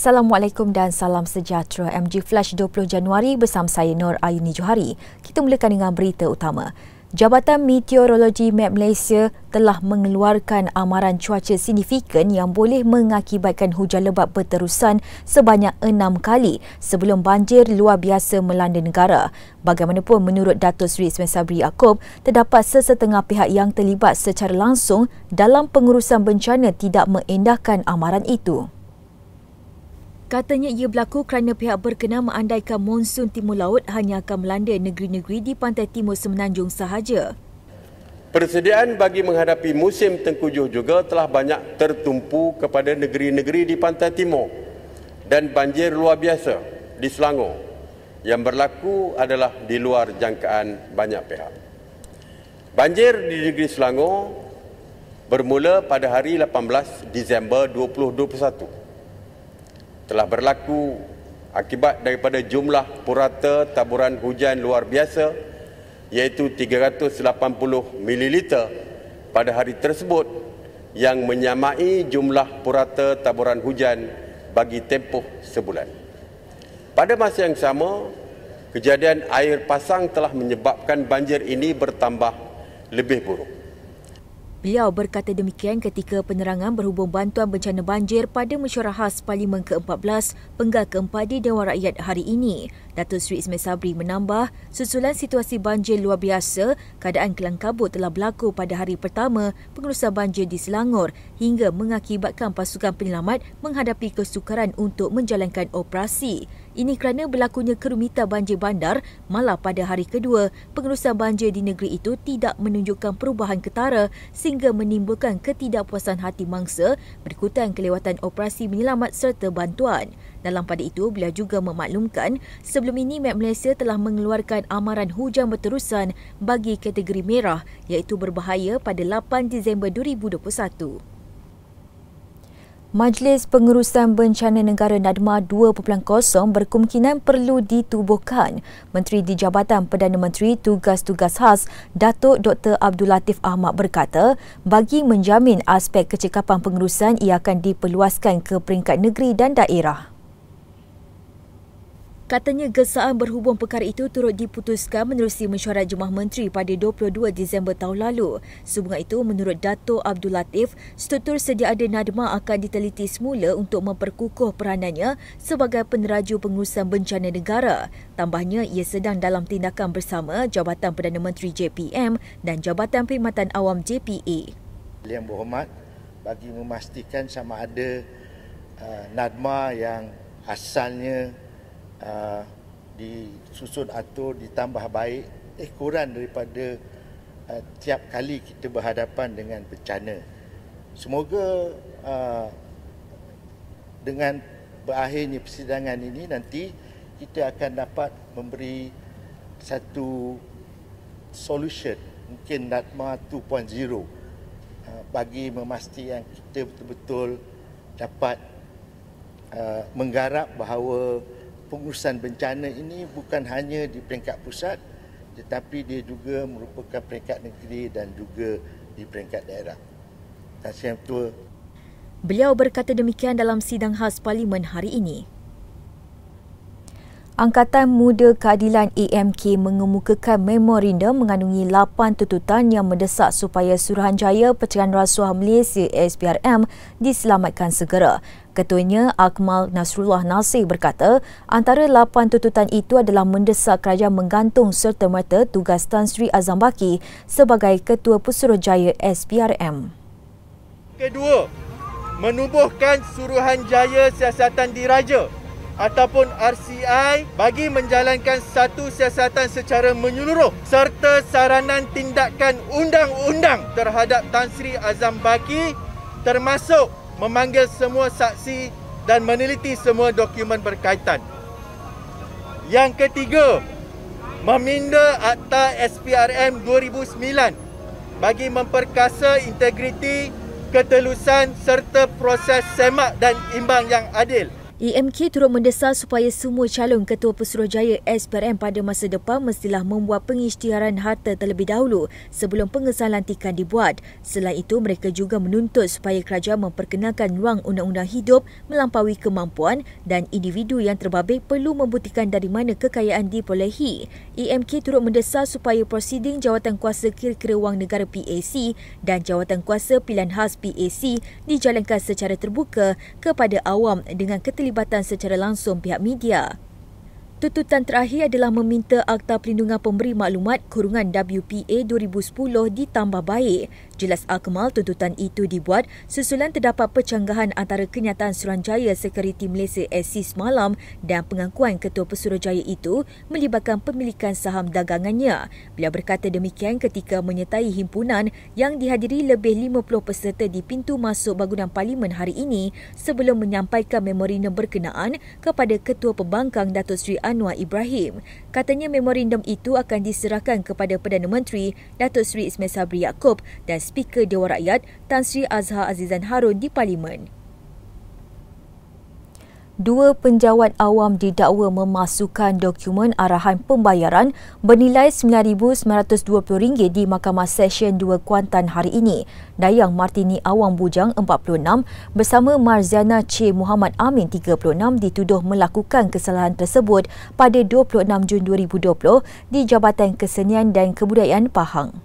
Assalamualaikum dan salam sejahtera. MG Flash 20 Januari bersama saya Nur Ayuni Johari. Kita mulakan dengan berita utama. Jabatan Meteorologi Met Malaysia telah mengeluarkan amaran cuaca signifikan yang boleh mengakibatkan hujan lebat berterusan sebanyak 6 kali sebelum banjir luar biasa melanda negara. Bagaimanapun, menurut Datuk Seri Ismail Sabri Yaakob, terdapat sesetengah pihak yang terlibat secara langsung dalam pengurusan bencana tidak mengindahkan amaran itu. Katanya ia berlaku kerana pihak berkenaan mengandaikan monsun timur laut hanya akan melanda negeri-negeri di pantai timur semenanjung sahaja. Persediaan bagi menghadapi musim tengkujuh juga telah banyak tertumpu kepada negeri-negeri di pantai timur dan banjir luar biasa di Selangor yang berlaku adalah di luar jangkaan banyak pihak. Banjir di negeri Selangor bermula pada hari 18 Disember 2021. Telah berlaku akibat daripada jumlah purata taburan hujan luar biasa iaitu 380 ml pada hari tersebut yang menyamai jumlah purata taburan hujan bagi tempoh sebulan. Pada masa yang sama, kejadian air pasang telah menyebabkan banjir ini bertambah lebih buruk. Beliau berkata demikian ketika penerangan berhubung bantuan bencana banjir pada mesyuarat khas Parlimen ke-14 Penggal ke-4 di Dewan Rakyat hari ini. Datuk Seri Ismail Sabri menambah, susulan situasi banjir luar biasa, keadaan kelang kabut telah berlaku pada hari pertama pengurusan banjir di Selangor hingga mengakibatkan pasukan penyelamat menghadapi kesukaran untuk menjalankan operasi. Ini kerana berlakunya kerumitan banjir bandar, malah pada hari kedua, pengurusan banjir di negeri itu tidak menunjukkan perubahan ketara sehingga menimbulkan ketidakpuasan hati mangsa berikutan kelewatan operasi menyelamat serta bantuan. Dalam pada itu, beliau juga memaklumkan sebelum ini Met Malaysia telah mengeluarkan amaran hujan berterusan bagi kategori merah iaitu berbahaya pada 8 Disember 2021. Majlis Pengurusan Bencana Negara NADMA 2.0 berkemungkinan perlu ditubuhkan. Menteri di Jabatan Perdana Menteri Tugas-Tugas Khas Datuk Dr. Abdul Latif Ahmad berkata, bagi menjamin aspek kecekapan pengurusan ia akan diperluaskan ke peringkat negeri dan daerah. Katanya gesaan berhubung perkara itu turut diputuskan menerusi mesyuarat Jemaah Menteri pada 22 Disember tahun lalu. Sehubungan itu, menurut Datuk Abdul Latif, struktur sedia ada NADMA akan diteliti semula untuk memperkukuh peranannya sebagai peneraju pengurusan bencana negara. Tambahnya, ia sedang dalam tindakan bersama Jabatan Perdana Menteri JPM dan Jabatan Perkhidmatan Awam JPA. Yang berhormat, bagi memastikan sama ada NADMA yang asalnya disusun atur ditambah baik kurang daripada tiap kali kita berhadapan dengan bencana. Semoga dengan berakhirnya persidangan ini nanti kita akan dapat memberi satu solution, mungkin NADMA 2.0 bagi memastikan kita betul-betul dapat menggarap bahawa pengurusan bencana ini bukan hanya di peringkat pusat tetapi dia juga merupakan peringkat negeri dan juga di peringkat daerah. Terima kasih Yang Ketua. Beliau berkata demikian dalam sidang khas Parlimen hari ini. Angkatan Muda Keadilan AMK mengemukakan memorandum mengandungi 8 tuntutan yang mendesak supaya Suruhanjaya Pencegahan Rasuah Malaysia SPRM diselamatkan segera. Ketuanya Akmal Nasrullah Nasir berkata antara 8 tuntutan itu adalah mendesak kerajaan menggantung serta-merta tugas Tan Sri Azam Baki sebagai Ketua Pusuruhanjaya SPRM. Kedua, menubuhkan Suruhanjaya Siasatan Diraja ataupun RCI bagi menjalankan satu siasatan secara menyeluruh serta saranan tindakan undang-undang terhadap Tan Sri Azam Baki termasuk memanggil semua saksi dan meneliti semua dokumen berkaitan. Yang ketiga, meminda Akta SPRM 2009 bagi memperkasa integriti, ketelusan serta proses semak dan imbang yang adil. EMK turut mendesak supaya semua calon Ketua Pesuruhjaya SPRM pada masa depan mestilah membuat pengisytiharan harta terlebih dahulu sebelum pengesahan lantikan dibuat. Selain itu, mereka juga menuntut supaya kerajaan memperkenalkan ruang undang-undang hidup melampaui kemampuan dan individu yang terbabit perlu membuktikan dari mana kekayaan diperolehi. EMK turut mendesak supaya prosiding Jawatankuasa Kira-kira Wang Negara PAC dan Jawatankuasa Pilihan Khas PAC dijalankan secara terbuka kepada awam dengan keterlibatan secara langsung pihak media. Tuntutan terakhir adalah meminta Akta Perlindungan Pemberi Maklumat (WPA) 2010 ditambah baik. Jelas akmal tuntutan itu dibuat susulan terdapat percanggahan antara kenyataan Suruhanjaya Sekuriti Malaysia SC semalam dan pengakuan Ketua Pesuruhjaya itu melibatkan pemilikan saham dagangannya. Beliau berkata demikian ketika menyertai himpunan yang dihadiri lebih 50 peserta di pintu masuk bangunan Parlimen hari ini sebelum menyampaikan memorandum berkenaan kepada Ketua Pembangkang Datuk Seri Anwar Ibrahim. Katanya memorandum itu akan diserahkan kepada Perdana Menteri Datuk Seri Ismail Sabri Yaakob dan Speaker Dewan Rakyat Tan Sri Azhar Azizan Harun di Parlimen. Dua penjawat awam didakwa memasukkan dokumen arahan pembayaran bernilai RM9,920 di Mahkamah Seksyen 2 Kuantan hari ini. Dayang Martini Awang Bujang 46 bersama Marziana C. Muhammad Amin 36 dituduh melakukan kesalahan tersebut pada 26 Jun 2020 di Jabatan Kesenian dan Kebudayaan Pahang.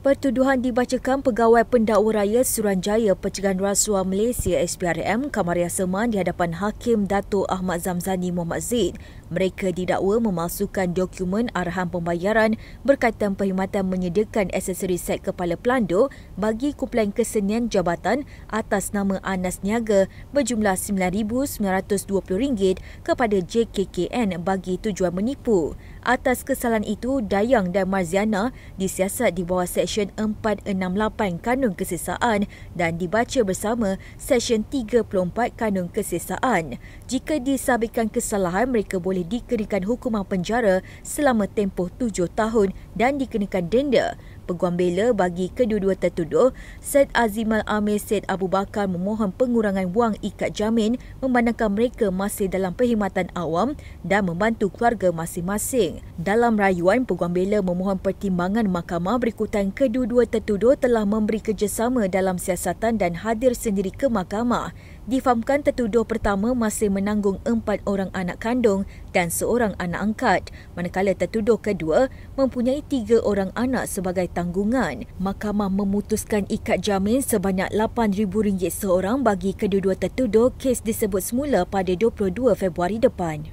Pertuduhan dibacakan Pegawai Pendakwa Raya Suruhanjaya Pencegahan Rasuah Malaysia SPRM Kamaria Seman di hadapan Hakim Dato' Ahmad Zamzani Muhammad Zaid. Mereka didakwa memalsukan dokumen arahan pembayaran berkaitan perkhidmatan menyediakan aksesori set kepala pelanduk bagi kumpulan kesenian jabatan atas nama Anas Niaga berjumlah RM9,920 kepada JKKN bagi tujuan menipu. Atas kesalahan itu, Dayang dan Marziana disiasat di bawah Seksyen 468 Kanun Kesesaan dan dibaca bersama Seksyen 34 Kanun Kesesaan. Jika disabitkan kesalahan, mereka boleh dikenakan hukuman penjara selama tempoh 7 tahun dan dikenakan denda. Peguam bela bagi kedua-dua tertuduh, Syed Azimal Amir Syed Abu Bakar memohon pengurangan wang ikat jamin memandangkan mereka masih dalam perkhidmatan awam dan membantu keluarga masing-masing. Dalam rayuan, peguam bela memohon pertimbangan mahkamah berikutan kedua-dua tertuduh telah memberi kerjasama dalam siasatan dan hadir sendiri ke mahkamah. Difahamkan tertuduh pertama masih menanggung 4 orang anak kandung dan seorang anak angkat, manakala tertuduh kedua mempunyai 3 orang anak sebagai tanggungan. Mahkamah memutuskan ikat jamin sebanyak RM8,000 seorang bagi kedua-dua tertuduh. Kes disebut semula pada 22 Februari depan.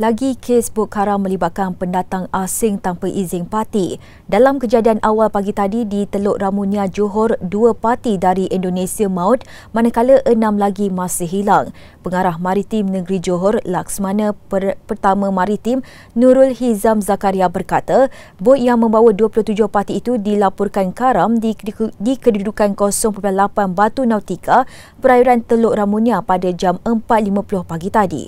Lagi kes bot karam melibatkan pendatang asing tanpa izin parti. Dalam kejadian awal pagi tadi di Teluk Ramunia, Johor, 2 parti dari Indonesia maut manakala 6 lagi masih hilang. Pengarah Maritim Negeri Johor, Laksmana Pertama Maritim Nurul Hizam Zakaria berkata, bot yang membawa 27 parti itu dilaporkan karam di kedudukan 0.8 Batu Nautika, perairan Teluk Ramunia pada jam 4.50 pagi tadi.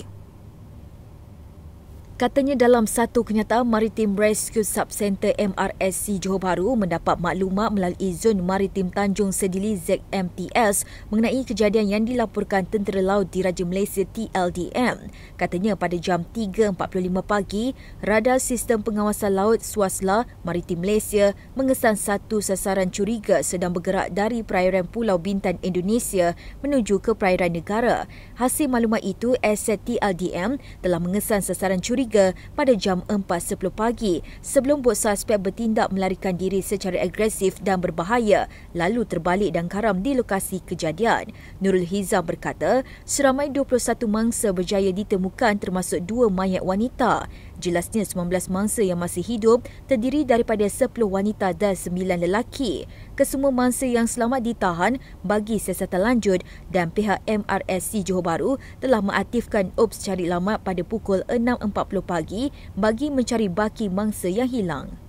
Katanya dalam satu kenyataan, Maritime Rescue Subcenter MRSC Johor Bahru mendapat maklumat melalui Zon Maritim Tanjung Sedili ZMTS mengenai kejadian yang dilaporkan Tentera Laut Diraja Malaysia TLDM. Katanya pada jam 3.45 pagi, radar sistem pengawasan laut Swasla Maritim Malaysia mengesan satu sasaran curiga sedang bergerak dari perairan Pulau Bintan Indonesia menuju ke perairan negara. Hasil maklumat itu, aset TLDM telah mengesan sasaran curiga pada jam 4.10 pagi sebelum bot suspek bertindak melarikan diri secara agresif dan berbahaya lalu terbalik dan karam di lokasi kejadian. Nurul Hizam berkata, seramai 21 mangsa berjaya ditemukan termasuk 2 mayat wanita. Jelasnya 19 mangsa yang masih hidup terdiri daripada 10 wanita dan 9 lelaki. Kesemua mangsa yang selamat ditahan bagi siasatan lanjut dan pihak MRSC Johor Bahru telah mengaktifkan ops cari lamat pada pukul 6.40 pagi bagi mencari baki mangsa yang hilang.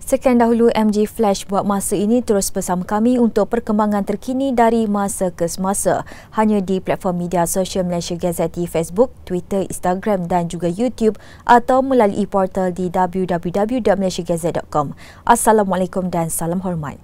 Sekian dahulu MG Flash buat masa ini. Terus bersama kami untuk perkembangan terkini dari masa ke semasa hanya di platform media sosial Malaysia Gazette di Facebook, Twitter, Instagram dan juga YouTube atau melalui portal di www.malaysiagazette.com. Assalamualaikum dan salam hormat.